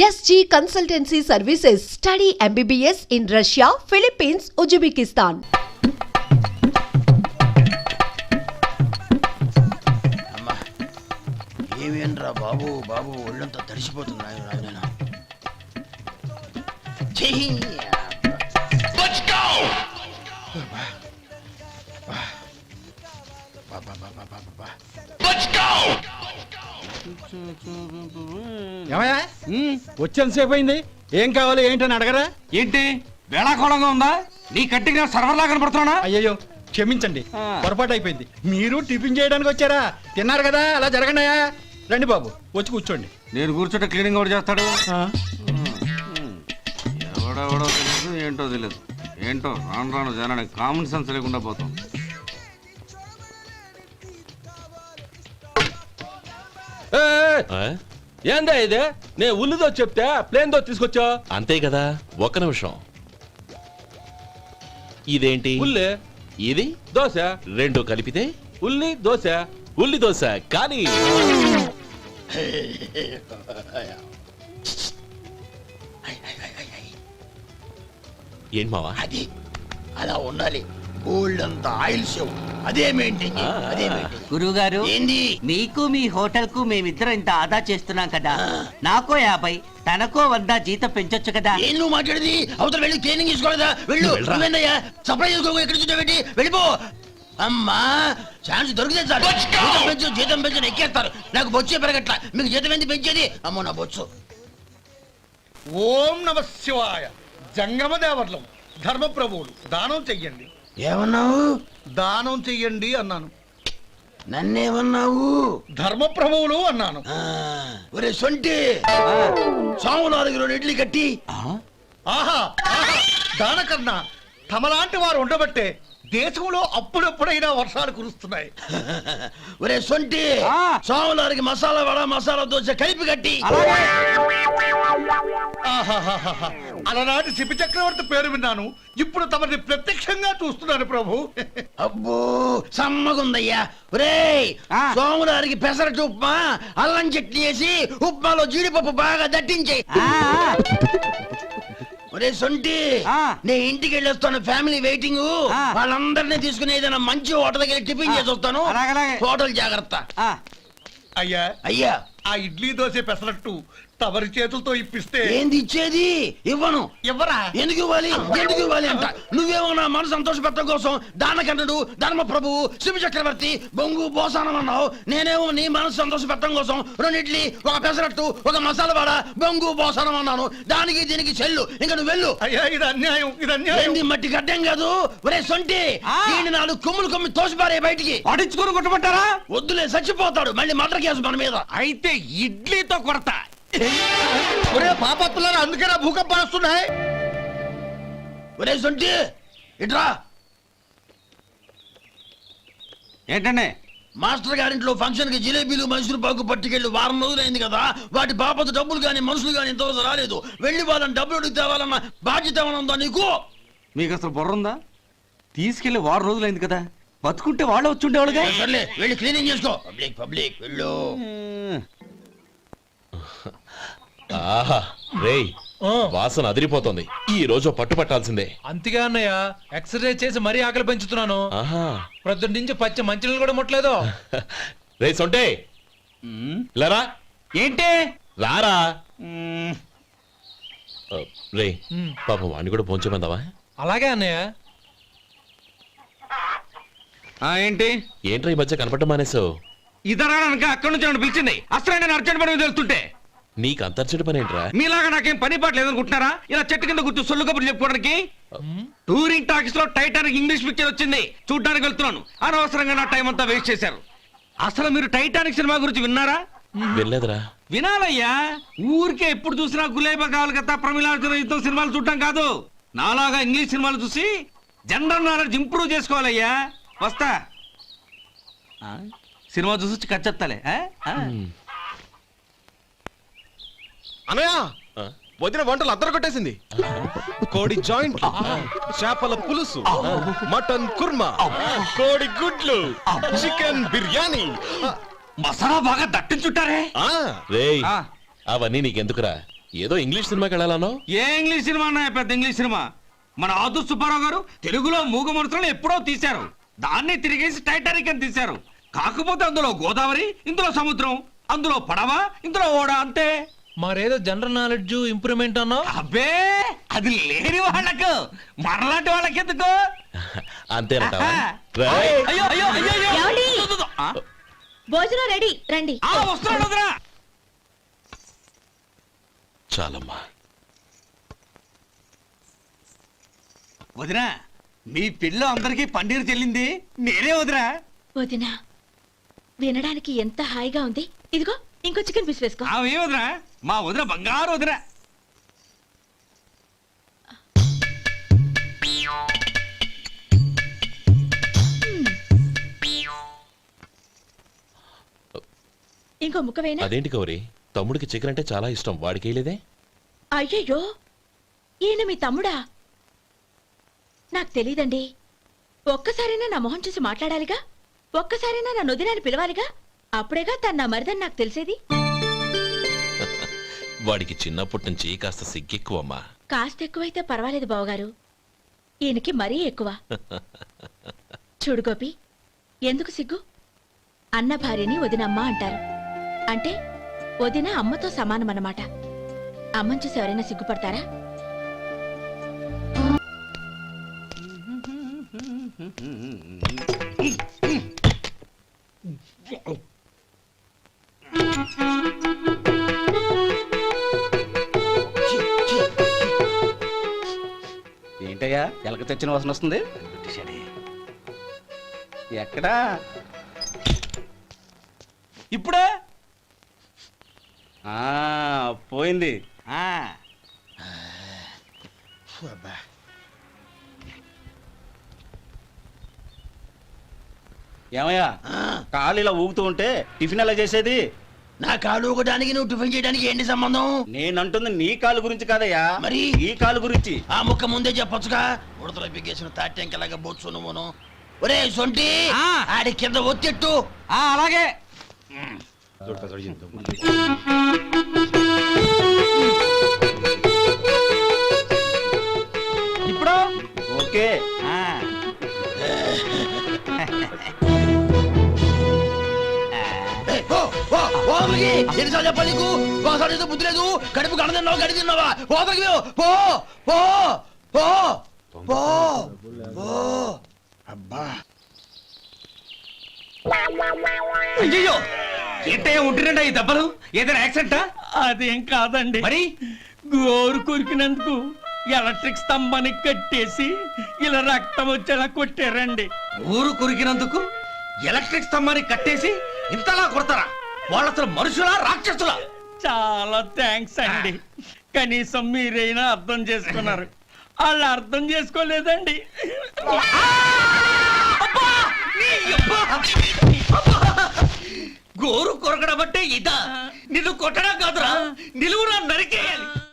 SG Consultancy Services. Study MBBS in Russia, Philippines, Uzbekistan. అమ్మా ఏమేంట్రా బాబు బాబు ఒళ్ళంతా తడిసిపోతుంది నేను వచ్చేంత సేపు అయింది. ఏం కావాలి ఏంటని అడగరా? ఏంటి వేళాకోళంగా ఉందా? నీ కట్టిగా సర్వర్లా కనపడుతున్నా? అయ్యయ్యో క్షమించండి, పొరపాటు అయిపోయింది. మీరు టిఫిన్ చేయడానికి వచ్చారా? తిన్నారు కదా, అలా జరగండియా. రండి బాబు, వచ్చి కూర్చోండి. నేను కూర్చుంటే క్లీనింగ్ కూడా చేస్తాడు. ఎవడెవడో తెలియదు, ఏంటో తెలియదు. ఏంటో రాను రాను జనానికి కామన్ సెన్స్ లేకుండా పోతాం. ఏందా ఇదే? నే ఉల్లిదో చెప్తే ప్లేన్ దో తీసుకొచ్చా అంతే కదా. ఒక్క నిమిషం. ఇదేంటి? ఉల్లి ఇది దోశ, రెండు కలిపితే ఉల్లి దోశ. ఉల్లి దోశ. కానీ ఏంటి మావా? అది అలా ఉండాలి. గోల్డ్ అంత ఆయిల్ షో అదే మెయింటైన్ అదే మెయింటైన్. గురువుగారు, ఏంది? మీకు మీ హోటల్ కు మేమిద్దరం ఇంత ఆదా చేస్తున్నాం కదా, నాకో 50 తనకో 100 జీతం పెంచొచ్చు కదా. ఏం నువ్వు మాట్లాడేది? అవతల వెళ్ళి ట్రైనింగ్ తీసుకోలేదా? వెళ్ళు. నువ్వేందయ్యా సప్లై చేసుకో, ఎక్కడ చూసా పెట్టి వెళ్ళిపో. అమ్మా ఛాన్స్ దొరికితే చాలు. జీతం పెంచు ఎక్కేస్తారు. నాకు బొచ్చే పెరగట్ల. మీకు జీతం ఎందుకు పెంచేది? అమ్మో నా బొచ్చు. ఓం నమ శివాయ. జంగమ దేవర్లం, ధర్మప్రభువులు, దానం చెయ్యండి. ఏమన్నావు? దానం చెయ్యండి అన్నాను. నన్నేమన్నావు? ధర్మప్రభువులు అన్నాను. ఒరే సొంటి, సాము 4 కిలోలు ఇడ్లీ కట్టి. ఆహా ఆహా, దానకన్నా తమలాంటి వారు ఉండబట్టే దేశంలో అప్పుడెప్పుడైనా వర్షాలు కురుస్తున్నాయి. ఒరే సొంటి, సాము 4 మసాలా వడ మసాలా దోశ కలిపి కట్టి. ఆహాహాహా, అలనాటి శిపి చక్రవర్తి పేరు విన్నాను, ఇప్పుడు తమని ప్రత్యక్షంగా చూస్తున్నాను ప్రభు. అబ్బో సమ్మగుందయ్యా. ఒరే సోములారికి పెసరట్టు ఉప్మా, అల్లం చట్నీ వేసి ఉప్మాలో జీడిపప్పు బాగా దట్టించే. ఒరే సొంటి, నేను ఇంటికి వెళ్ళొస్తాను. Family waiting. వాళ్ళందరినీ తీసుకుని ఏదైనా మంచి హోటల్ దగ్గర టిఫిన్ చేసి వస్తాను. హోటల్ జాగ్రత్త. అయ్యా అయ్యా, ఆ ఇడ్లీ దోశ పెసరట్టు తమరి చేతులతో ఇప్పిస్తే. ఏంది ఇచ్చేది? ఇవ్వను. ఎవరా? ఎందుకు ఇవ్వాలి? ఎందుకు ఇవ్వాలి అంట? నువ్వేమో నా మనసు సంతోషపెట్టడం కోసం దానకన్నుడు, ధర్మ ప్రభువు, శివ చక్రవర్తి, బొంగు బోసానం అన్నావు. నేనేమో నీ మనసు సంతోషపెట్టడం కోసం 2 ఇడ్లీ, 1 పెసరట్టు, 1 మసాలా వాడ, బొంగు బోసానం అన్నాను. దానికి దీనికి చెల్లు. ఇంకా నువ్వు వెళ్ళు. అయ్యా ఇది అన్యాయం, ఇది అన్యాయం. ఏంది మట్టి గడ్డం కాదు. ఒరే సొంటి, ఈయన 4 కొమ్ములు కొమ్మి తోసిపారే బయటికి. పడించుకొని కొట్టమంటారా? వద్దులే, చచ్చిపోతాడు. మళ్ళీ మర్డర్ కేసు మన మీద. అయితే ఇడ్లీతో కొడతా. ఒరే పాపత్తులారా, అందుకే నా భూకంపాలు వస్తున్నాయి. ఒరే సొంటి ఇట్రా. ఏంటండి? మాస్టర్ గారింట్లో ఫంక్షన్ కి జిలేబీలు మైసూరు పాకు పట్టుకెళ్ళి 1 వారం రోజులైంది కదా. వాటి బాపత డబ్బులు కానీ మనుషులు కానీ ఇంతవరకు రాలేదు. వెళ్ళి వాళ్ళని డబ్బులు అడిగి తేవాలన్న బాధ్యత ఏమైనా ఉందా నీకు? మీకు అసలు బుర్ర ఉందా? తీసుకెళ్లి 1 వారం రోజులైంది కదా, బతుకుంటే వాళ్ళు వచ్చి ఉండేవాళ్ళుగా. సర్లే, వెళ్ళి క్లీనింగ్ చేసుకో. పబ్లిక్ వెళ్ళు. ఆహా రేయ్, వాసన అదిరిపోతుంది. ఈ రోజు పట్టుపట్టాల్సిందే. అంతగా అన్నయ్య, ఎక్సర్సైజ్ చేసి మరీ ఆకలి పెంచుతున్నాను. ప్రొద్దున నుంచి పచ్చ మంచినీళ్ళు కూడా ముట్టలేదు. రే సొంటే, లరా. ఏంటి? రారా. రే పాపం వాణ్ణి కూడా పోంచమందావా? అలాగే అన్నయ్య. ఏంటి? ఏంట్రా ఈ మధ్య కనపడటం మానేసావు? ఇదరా అక్కడి నుంచి నన్ను పిలిచింది. అసలు నేను అర్జెంట్ పని వెళ్తుంటే నీకు అంతర్చడి పని ఏంట్రా? మీలాగా నాకేం పని పాట లేదనుకుంటున్నారా? ఇలా చెట్టు కింద కూర్చో సొల్లు కబుర్లు చెప్పుకోవడానికి. టూరింగ్ టాకీస్ లో టైటానిక్ ఇంగ్లీష్ పిక్చర్ వచ్చింది, చూడ్డానికి వెళ్తున్నాను. అనవసరంగా నా టైం అంతా వేస్ట్ చేశారు. అసలు మీరు టైటానిక్ సినిమా గురించి విన్నారా? వినలేదురా. వినాలయ్యా. ఊరికే ఎప్పుడు చూసినా గులేబా కావాలి కదా, ప్రమిళార్జున యుద్ధం సినిమాలు చూడటం కాదు. నాలాగా ఇంగ్లీష్ సినిమాలు చూసి జనరల్ నాలెడ్జ్ ఇంప్రూవ్ చేసుకోవాలయ్యా. వస్తా. సినిమా చూసి కచ్చెత్తాలే. అనయ్య, వదిన వంటలు అద్దరు కొట్టేసింది. కోడి జాయింట్, చేపల పులుసు, మటన్ కుర్మా, కోడి గుడ్లు, చికెన్ బిర్యానీ, మసాలా బాగా దట్టించుంటారే. రేయ్ అవన్నీ నీకెందుకురా? ఏదో ఇంగ్లీష్ సినిమాకి వెళ్ళాలనో. ఏ ఇంగ్లీష్ సినిమా అన్నా పెద్ద ఇంగ్లీష్ సినిమా. మన ఆదు సుబ్బారావు గారు తెలుగులో మూగ మనుషులను ఎప్పుడో తీశారు. దాన్ని తిరిగేసి టైటానిక్ అని తీశారు. కాకపోతే అందులో గోదావరి, ఇందులో సముద్రం, అందులో పడవ, ఇందులో ఓడ, అంతే. మరేదో జనరల్ నాలెడ్జ్ ఇంప్రూవ్మెంట్ అన్నావు. అబ్బే అది లేని వాళ్ళకు, మనలాంటి వాళ్ళకి ఎందుకు? అంతేనంటావా? ఆహా. రేయ్, అయ్యో అయ్యో అయ్యో అయ్యో. ఏమండి? ఆ? భోజనం రెడీ రండి. వస్తున్నాడు వదరా. చాలమ్మా. వదినా, మీ పిల్ల అందరికీ పన్నీరు చెల్లింది నేనే వదినా. వదినా వినడానికి ఎంత హాయిగా ఉంది. ఇదిగో ఇంకో చికెన్ పీస్ వేసుకో. ఆమె వదినా, మా వదిన బంగారు వదినా. ఇంకో ముక్క వేయనా? అదేంటి గౌరీ, తమ్ముడికి చికెన్ అంటే చాలా ఇష్టం, వాడికి వేయలేదే? అయ్యయ్యో ఈయన మీ తమ్ముడా? నాకు తెలీదండి. ఒక్కసారైనా నా మొహం చూసి మాట్లాడాలిగా, ఒక్కసారైనా నా నొదినాన్ని పిలవాలిగా, అప్పుడేగా తన నా మరిదని నాకు తెలిసేది. వాడికి చిన్నప్పటి నుంచి కాస్త సిగ్గెక్కువమ్మా. కాస్త ఎక్కువైతే పర్వాలేదు బావగారు, ఈయనకి మరీ ఎక్కువ. చూడు గోపి, ఎందుకు సిగ్గు? అన్న భార్యని వదినమ్మ అంటారు. అంటే వదిన అమ్మతో సమానమన్నమాట. అమ్మని చూసి ఎవరైనా సిగ్గుపడతారా? ఏంటయ్యా ఎలక తెచ్చిన వాసన వస్తుంది? ఎక్కడా? ఇప్పుడే పోయింది. ఏమయ్యా కాలు ఇలా ఊగుతూ ఉంటే టిఫిన్ ఎలా చేసేది? నా కాలు ఊగడానికి నువ్వు టిఫిన్ చేయడానికి ఏంటి సంబంధం? నేనంటుంది నీ కాలు గురించి కాదయ్యా, మరి ఈ కాలు గురించి. ఆ ముక్క ముందే చెప్పొచ్చుగా. ఉడతలో బిగ్గేసిన తాటెంకలాగా బొచ్చు నువ్వును. ఒరే సొంటి, ఆడి కింద ఒత్తిట్టు. అలాగే. ఇప్పుడు ఓకే. ఎన్నిసార్లు చెప్పాలి నీకు? ఒకసారి ఏదో బుద్ధి లేదు. కడుపు గడ తిన్నావా, గడి తిన్నావా? పోతకి పో పో పో పో పో. అబ్బా అయ్యో, ఏంటయ్యా ఉంటున్నాడా ఈ దెబ్బలు? ఏదైనా యాక్సిడెంటా? అదేం కాదండి, మరి గోరు కొరికినందుకు ఎలక్ట్రిక్ స్తంభానికి కట్టేసి ఇలా రక్తం వచ్చేలా కొట్టారండి. ఊరు కురికినందుకు ఎలక్ట్రిక్ స్తంభాన్ని కట్టేసి ఇంతలా కొడతారా? వాళ్ళు అసలు మనుషులా, రాక్షసులా? చాలా థ్యాంక్స్ అండి, కనీసం మీరైనా అర్థం చేసుకున్నారు. వాళ్ళు అర్థం చేసుకోలేదండి. గోరు కొరకడం అంటే ఇదా? నిన్ను కొట్టడం కాదురా, నిలువురా నరికేయాలి.